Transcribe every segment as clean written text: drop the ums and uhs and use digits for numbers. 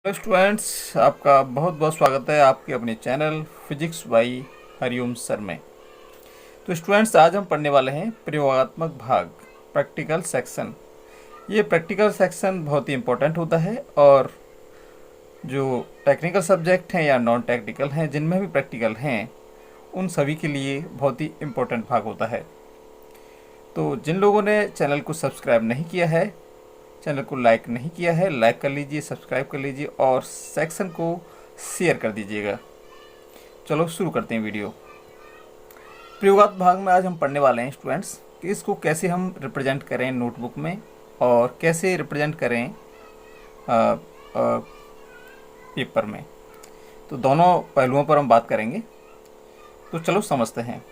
Hello students, आपका बहुत बहुत स्वागत है आपके अपने channel physics by Hariom sir में। तो स्टूडेंट्स, आज हम पढ़ने वाले हैं प्रयोगात्मक भाग, प्रैक्टिकल सेक्शन। ये प्रैक्टिकल सेक्शन बहुत ही इम्पोर्टेंट होता है और जो टेक्निकल सब्जेक्ट हैं या नॉन टेक्निकल हैं जिनमें भी प्रैक्टिकल हैं उन सभी के लिए बहुत ही इम्पोर्टेंट भाग होता है। तो जिन लोगों ने चैनल को सब्सक्राइब नहीं किया है, चैनल को लाइक नहीं किया है, लाइक कर लीजिए, सब्सक्राइब कर लीजिए और सेक्शन को शेयर कर दीजिएगा। चलो शुरू करते हैं वीडियो। प्रयोगात्मक भाग में आज हम पढ़ने वाले हैं स्टूडेंट्स कि इसको कैसे हम रिप्रेजेंट करें नोटबुक में और कैसे रिप्रेजेंट करें पेपर में। तो दोनों पहलुओं पर हम बात करेंगे। तो चलो समझते हैं।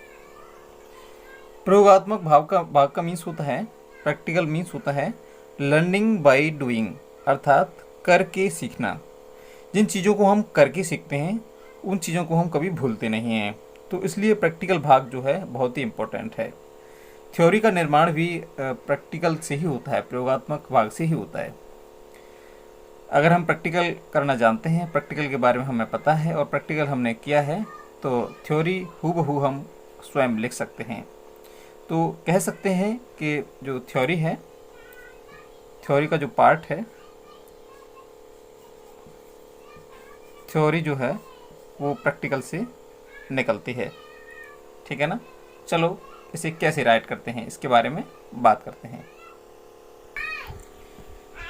प्रयोगात्मक भाग का मीन्स होता है, प्रैक्टिकल मीन्स होता है लर्निंग बाय डूइंग, अर्थात करके सीखना। जिन चीज़ों को हम करके सीखते हैं उन चीज़ों को हम कभी भूलते नहीं हैं। तो इसलिए प्रैक्टिकल भाग जो है बहुत ही इम्पोर्टेंट है। थ्योरी का निर्माण भी प्रैक्टिकल से ही होता है, प्रयोगात्मक भाग से ही होता है। अगर हम प्रैक्टिकल करना जानते हैं, प्रैक्टिकल के बारे में हमें पता है और प्रैक्टिकल हमने किया है, तो थ्योरी हूबहू हम स्वयं लिख सकते हैं। तो कह सकते हैं कि जो थ्योरी है, थ्योरी का जो पार्ट है, थ्योरी जो है वो प्रैक्टिकल से निकलती है। ठीक है ना। चलो इसे कैसे राइट करते हैं इसके बारे में बात करते हैं।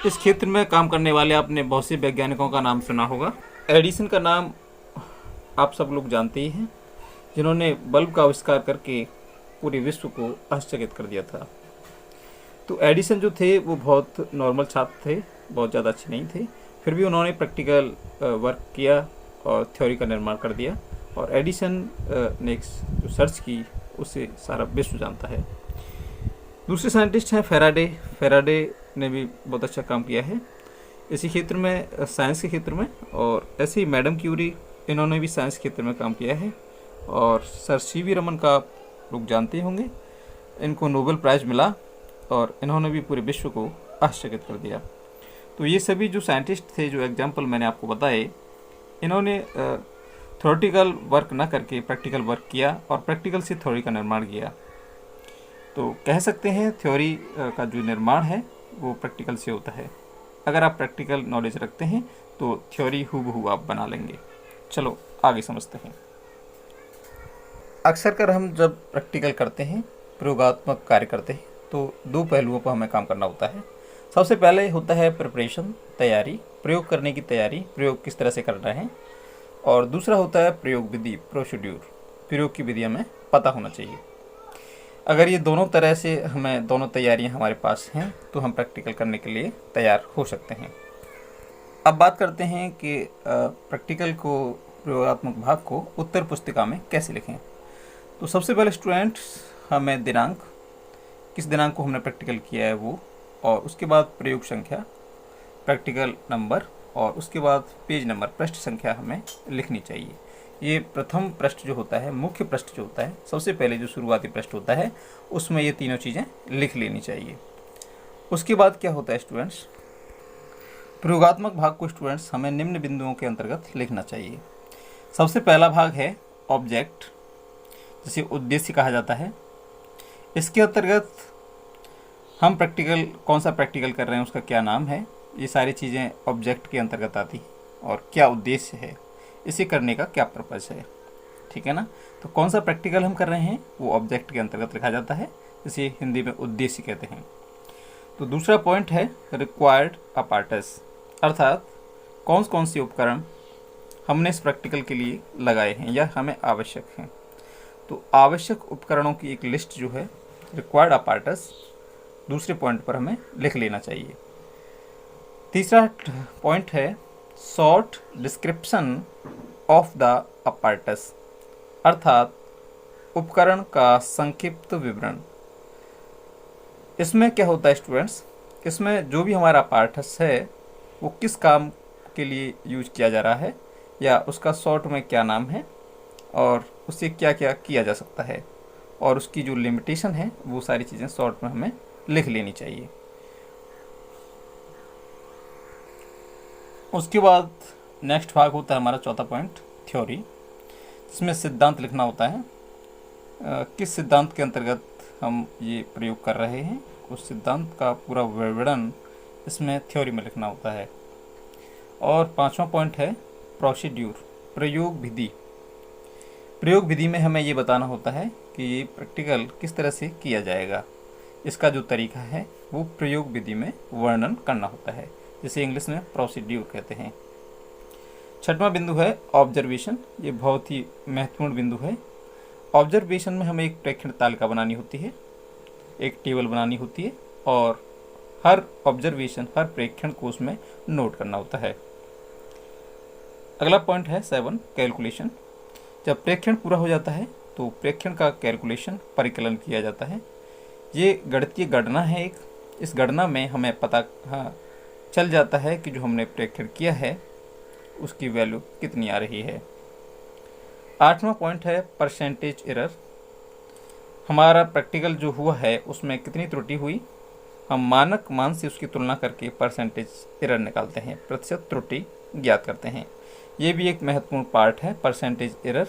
इस क्षेत्र में काम करने वाले आपने बहुत से वैज्ञानिकों का नाम सुना होगा। एडिसन का नाम आप सब लोग जानते ही हैं, जिन्होंने बल्ब का आविष्कार करके पूरे विश्व को आश्चर्यचकित कर दिया था। तो एडिसन जो थे वो बहुत नॉर्मल छात्र थे, बहुत ज़्यादा अच्छे नहीं थे, फिर भी उन्होंने प्रैक्टिकल वर्क किया और थ्योरी का निर्माण कर दिया। और एडिसन ने जो सर्च की उसे सारा विश्व जानता है। दूसरे साइंटिस्ट हैं फेराडे। फेराडे ने भी बहुत अच्छा काम किया है इसी क्षेत्र में, साइंस के क्षेत्र में। और ऐसे ही मैडम क्यूरी, इन्होंने भी साइंस क्षेत्र में काम किया है। और सर सीवी रमन का आप लोग जानते होंगे, इनको नोबेल प्राइज़ मिला और इन्होंने भी पूरे विश्व को आश्चर्यचकित कर दिया। तो ये सभी जो साइंटिस्ट थे, जो एग्जाम्पल मैंने आपको बताए, इन्होंने थ्योरेटिकल वर्क ना करके प्रैक्टिकल वर्क किया और प्रैक्टिकल से थ्योरी का निर्माण किया। तो कह सकते हैं थ्योरी का जो निर्माण है वो प्रैक्टिकल से होता है। अगर आप प्रैक्टिकल नॉलेज रखते हैं तो थ्योरी हूबहू आप बना लेंगे। चलो आगे समझते हैं। अक्सर कर हम जब प्रैक्टिकल करते हैं, प्रयोगात्मक कार्य करते हैं, तो दो पहलुओं पर हमें काम करना होता है। सबसे पहले होता है प्रिपरेशन, तैयारी, प्रयोग करने की तैयारी, प्रयोग किस तरह से करना है। और दूसरा होता है प्रयोग विधि, प्रोसीड्यूर, प्रयोग की विधि हमें पता होना चाहिए। अगर ये दोनों तरह से हमें दोनों तैयारियां हमारे पास हैं तो हम प्रैक्टिकल करने के लिए तैयार हो सकते हैं। अब बात करते हैं कि प्रैक्टिकल को, प्रयोगात्मक भाग को उत्तर पुस्तिका में कैसे लिखें। तो सबसे पहले स्टूडेंट्स, हमें दिनांक, किस दिनांक को हमने प्रैक्टिकल किया है वो, और उसके बाद प्रयोग संख्या, प्रैक्टिकल नंबर, और उसके बाद पेज नंबर, पृष्ठ संख्या हमें लिखनी चाहिए। ये प्रथम पृष्ठ जो होता है, मुख्य पृष्ठ जो होता है, सबसे पहले जो शुरुआती पृष्ठ होता है, उसमें ये तीनों चीज़ें लिख लेनी चाहिए। उसके बाद क्या होता है स्टूडेंट्स, प्रयोगात्मक भाग को स्टूडेंट्स हमें निम्न बिंदुओं के अंतर्गत लिखना चाहिए। सबसे पहला भाग है ऑब्जेक्ट, जिसे उद्देश्य कहा जाता है। इसके अंतर्गत हम प्रैक्टिकल, कौन सा प्रैक्टिकल कर रहे हैं, उसका क्या नाम है, ये सारी चीज़ें ऑब्जेक्ट के अंतर्गत आती और क्या उद्देश्य है, इसे करने का क्या पर्पज़ है। ठीक है ना। तो कौन सा प्रैक्टिकल हम कर रहे हैं वो ऑब्जेक्ट के अंतर्गत लिखा जाता है, इसे हिंदी में उद्देश्य कहते हैं। तो दूसरा पॉइंट है रिक्वायर्ड अपार्टस, अर्थात कौन से उपकरण हमने इस प्रैक्टिकल के लिए लगाए हैं या हमें आवश्यक हैं। तो आवश्यक उपकरणों की एक लिस्ट जो है, रिक्वायर्ड अपार्टस, दूसरे पॉइंट पर हमें लिख लेना चाहिए। तीसरा पॉइंट है short description of the apparatus, अर्थात उपकरण का संक्षिप्त विवरण। इसमें क्या होता है स्टूडेंट्स, इसमें जो भी हमारा अपार्टस है वो किस काम के लिए यूज किया जा रहा है या उसका शॉर्ट में क्या नाम है और उससे क्या क्या किया जा सकता है, और उसकी जो लिमिटेशन है वो सारी चीज़ें शॉर्ट में हमें लिख लेनी चाहिए। उसके बाद नेक्स्ट भाग होता है हमारा चौथा पॉइंट, थ्योरी, जिसमें सिद्धांत लिखना होता है। किस सिद्धांत के अंतर्गत हम ये प्रयोग कर रहे हैं, उस सिद्धांत का पूरा विवरण इसमें थ्योरी में लिखना होता है। और पांचवा पॉइंट है प्रोसीड्यूर, प्रयोग विधि। प्रयोग विधि में हमें ये बताना होता है कि ये प्रैक्टिकल किस तरह से किया जाएगा, इसका जो तरीका है वो प्रयोग विधि में वर्णन करना होता है, जिसे इंग्लिश में प्रोसीड्यूर कहते हैं। छठवां बिंदु है ऑब्जर्वेशन, ये बहुत ही महत्वपूर्ण बिंदु है। ऑब्जर्वेशन में हमें एक प्रेक्षण तालिका बनानी होती है, एक टेबल बनानी होती है और हर ऑब्जर्वेशन, हर प्रेक्षण को उसमें नोट करना होता है। अगला पॉइंट है 7, कैलकुलेशन। जब प्रेक्षण पूरा हो जाता है तो प्रेक्षण का कैलकुलेशन, परिकलन किया जाता है। ये गणितीय गणना है एक, इस गणना में हमें पता चल जाता है कि जो हमने प्रेक्षण किया है उसकी वैल्यू कितनी आ रही है। आठवां पॉइंट है परसेंटेज एरर। हमारा प्रैक्टिकल जो हुआ है उसमें कितनी त्रुटि हुई, हम मानक मान से उसकी तुलना करके परसेंटेज एरर निकालते हैं, प्रतिशत त्रुटि ज्ञात करते हैं। ये भी एक महत्वपूर्ण पार्ट है परसेंटेज एरर।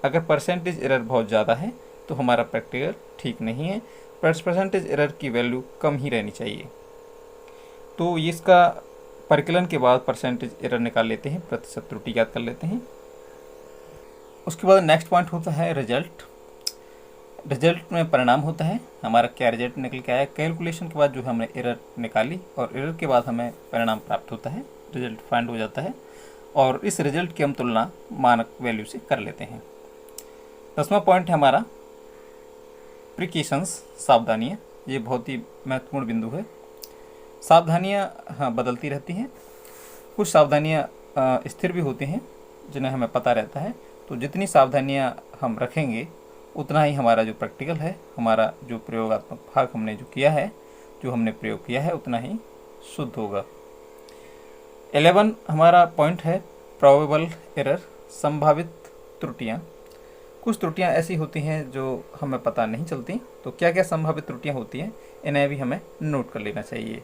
अगर परसेंटेज एरर बहुत ज़्यादा है तो हमारा प्रैक्टिकल ठीक नहीं है, परसेंटेज एरर की वैल्यू कम ही रहनी चाहिए। तो इसका परिकलन के बाद परसेंटेज एरर निकाल लेते हैं, प्रतिशत त्रुटि ज्ञात कर लेते हैं। उसके बाद नेक्स्ट पॉइंट होता है रिजल्ट। रिजल्ट में परिणाम होता है, हमारा क्या रिजल्ट निकल के आया। कैलकुलेशन के बाद जो हमने एरर निकाली और एरर के बाद हमें परिणाम प्राप्त होता है, रिजल्ट फाइंड हो जाता है और इस रिजल्ट की हम तुलना मानक वैल्यू से कर लेते हैं। 10वां पॉइंट है हमारा प्रिकॉशंस, सावधानियाँ। ये बहुत ही महत्वपूर्ण बिंदु है। सावधानियाँ बदलती रहती हैं, कुछ सावधानियाँ स्थिर भी होती हैं जिन्हें हमें पता रहता है। तो जितनी सावधानियाँ हम रखेंगे उतना ही हमारा जो प्रैक्टिकल है, हमारा जो प्रयोगात्मक भाग हमने जो किया है, जो हमने प्रयोग किया है, उतना ही शुद्ध होगा। 11 हमारा पॉइंट है प्रोबेबल एरर, संभावित त्रुटियाँ। कुछ त्रुटियाँ ऐसी होती हैं जो हमें पता नहीं चलती, तो क्या क्या संभावित त्रुटियाँ होती हैं इन्हें भी हमें नोट कर लेना चाहिए,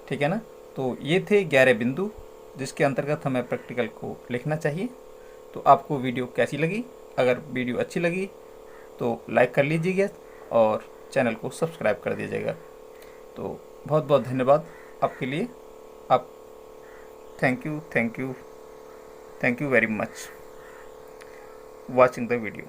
ठीक है ना। तो ये थे 11 बिंदु जिसके अंतर्गत हमें प्रैक्टिकल को लिखना चाहिए। तो आपको वीडियो कैसी लगी? अगर वीडियो अच्छी लगी तो लाइक कर लीजिएगा और चैनल को सब्सक्राइब कर दीजिएगा। तो बहुत बहुत धन्यवाद आपके लिए। आप thank you very much watching the video.